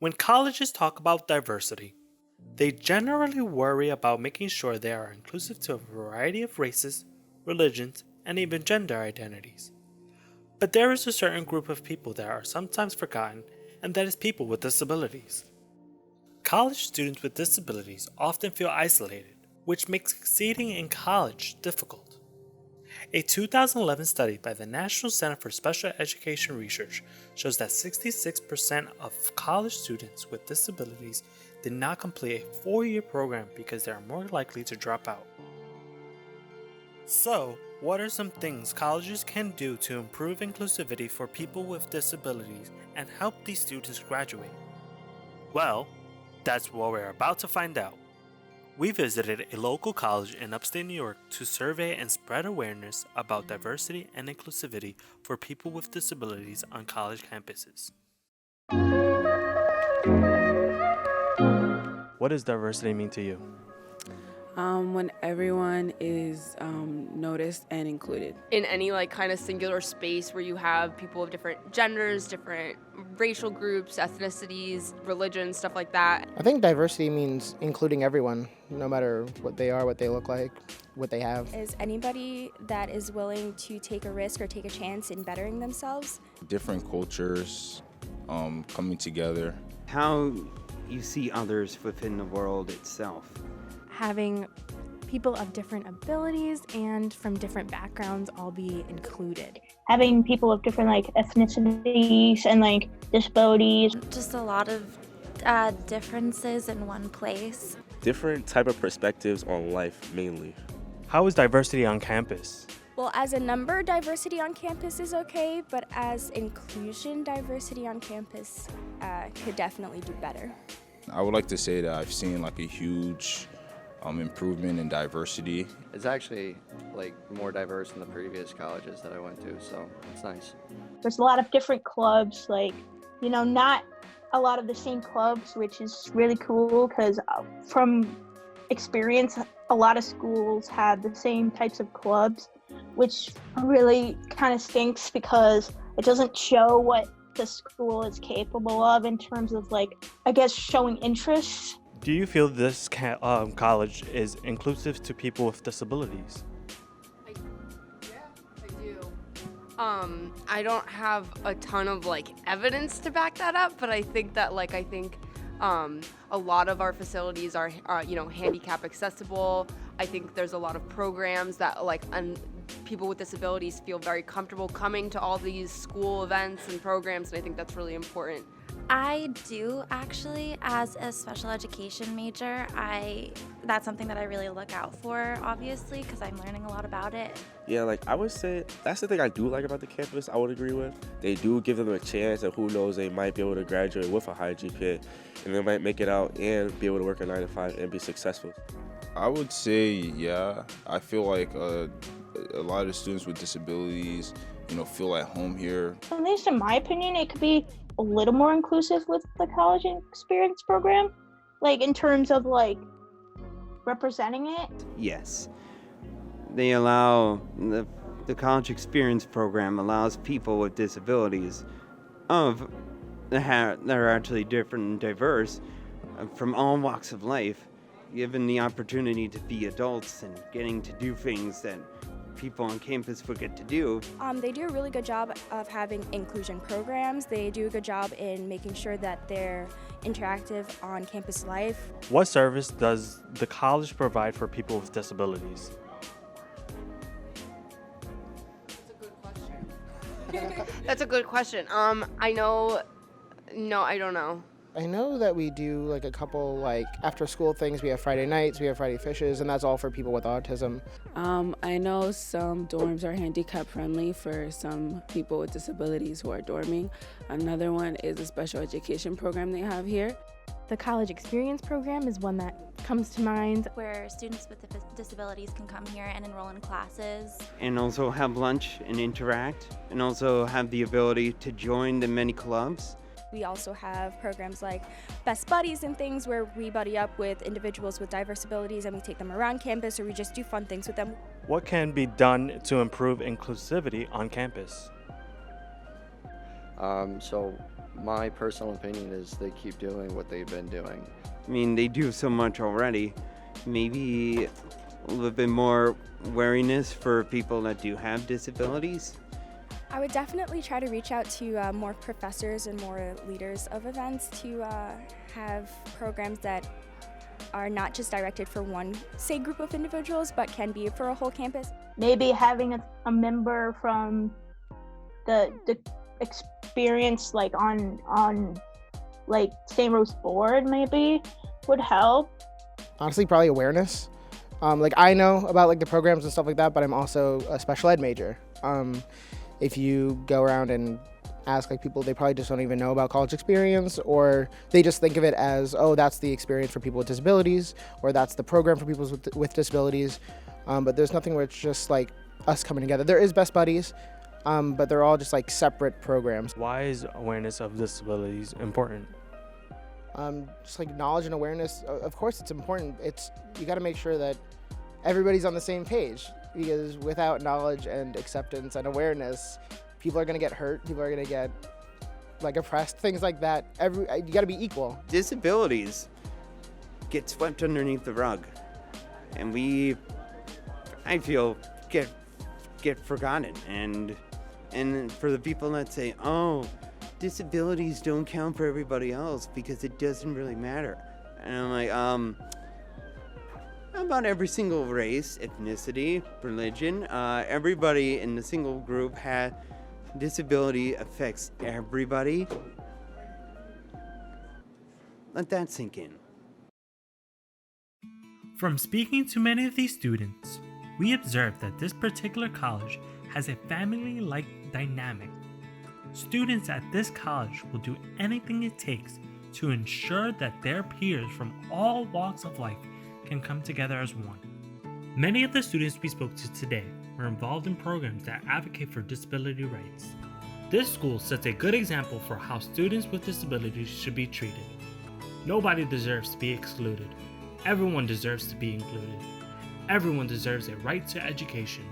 When colleges talk about diversity, they generally worry about making sure they are inclusive to a variety of races, religions, and even gender identities. But there is a certain group of people that are sometimes forgotten, and that is people with disabilities. College students with disabilities often feel isolated, which makes succeeding in college difficult. A 2011 study by the National Center for Special Education Research shows that 66% of college students with disabilities did not complete a 4-year program because they are more likely to drop out. So, what are some things colleges can do to improve inclusivity for people with disabilities and help these students graduate? Well, that's what we're about to find out. We visited a local college in Upstate New York to survey and spread awareness about diversity and inclusivity for people with disabilities on college campuses. What does diversity mean to you? When everyone is noticed and included. In any kind of singular space where you have people of different genders, different racial groups, ethnicities, religions, stuff like that. I think diversity means including everyone, no matter what they are, what they look like, what they have. Is anybody that is willing to take a risk or take a chance in bettering themselves. Different cultures coming together. How you see others within the world itself. Having people of different abilities and from different backgrounds all be included. Having people of different ethnicities and disabilities. Just a lot of differences in one place. Different type of perspectives on life mainly. How is diversity on campus? Well, as a number, diversity on campus is okay, but as inclusion, diversity on campus could definitely do better. I would like to say that I've seen a huge improvement in diversity. It's actually more diverse than the previous colleges that I went to, so it's nice. There's a lot of different clubs, not a lot of the same clubs, which is really cool because from experience, a lot of schools have the same types of clubs, which really kind of stinks because it doesn't show what the school is capable of in terms of showing interest. Do you feel this college is inclusive to people with disabilities? I do. I don't have a ton of evidence to back that up, but I think that a lot of our facilities are handicap accessible. I think there's a lot of programs that people with disabilities feel very comfortable coming to all these school events and programs, and I think that's really important. I do actually, as a special education major, that's something that I really look out for, obviously, because I'm learning a lot about it. Yeah, I would say that's the thing I do like about the campus. I would agree with. They do give them a chance, and who knows, they might be able to graduate with a high GPA, and they might make it out and be able to work a 9 to 5 and be successful. I would say, yeah. I feel like a lot of the students with disabilities, feel at home here. At least in my opinion, it could be a little more inclusive with the college experience program, in terms of representing it. Yes. They allow, the college experience program allows people with disabilities that are actually different and diverse from all walks of life, given the opportunity to be adults and getting to do things that people on campus would get to do. They do a really good job of having inclusion programs. They do a good job in making sure that they're interactive on campus life. What service does the college provide for people with disabilities? That's a good question. I don't know. I know that we do a couple after school things. We have Friday nights, we have Friday fishes, and that's all for people with autism. I know some dorms are handicap friendly for some people with disabilities who are dorming. Another one is a special education program they have here. The college experience program is one that comes to mind. Where students with disabilities can come here and enroll in classes. And also have lunch and interact, and also have the ability to join the many clubs. We also have programs like Best Buddies and things where we buddy up with individuals with diverse abilities and we take them around campus or we just do fun things with them. What can be done to improve inclusivity on campus? So my personal opinion is they keep doing what they've been doing. I mean, they do so much already. Maybe a little bit more wariness for people that do have disabilities. I would definitely try to reach out to more professors and more leaders of events to have programs that are not just directed for one, say, group of individuals, but can be for a whole campus. Maybe having a member from the experience, like on like St. Rose board, maybe would help. Honestly, probably awareness. Like I know about like the programs and stuff like that, but I'm also a special ed major. If you go around and ask like people, they probably just don't even know about college experience, or they just think of it as, oh, that's the experience for people with disabilities, or that's the program for people with disabilities. But there's nothing where it's just like us coming together. There is Best Buddies, but they're all just like separate programs. Why is awareness of disabilities important? Just like knowledge and awareness, of course it's important. You got to make sure that everybody's on the same page, because without knowledge and acceptance and awareness, people are going to get hurt, people are going to get like oppressed, things like that. You got to be equal. Disabilities get swept underneath the rug, and I feel, get forgotten. And for the people that say, oh, disabilities don't count for everybody else because it doesn't really matter. And I'm like, how about every single race, ethnicity, religion, everybody in the single group had disability affects everybody. Let that sink in. From speaking to many of these students, we observed that this particular college has a family-like dynamic. Students at this college will do anything it takes to ensure that their peers from all walks of life can come together as one. Many of the students we spoke to today were involved in programs that advocate for disability rights. This school sets a good example for how students with disabilities should be treated. Nobody deserves to be excluded. Everyone deserves to be included. Everyone deserves a right to education.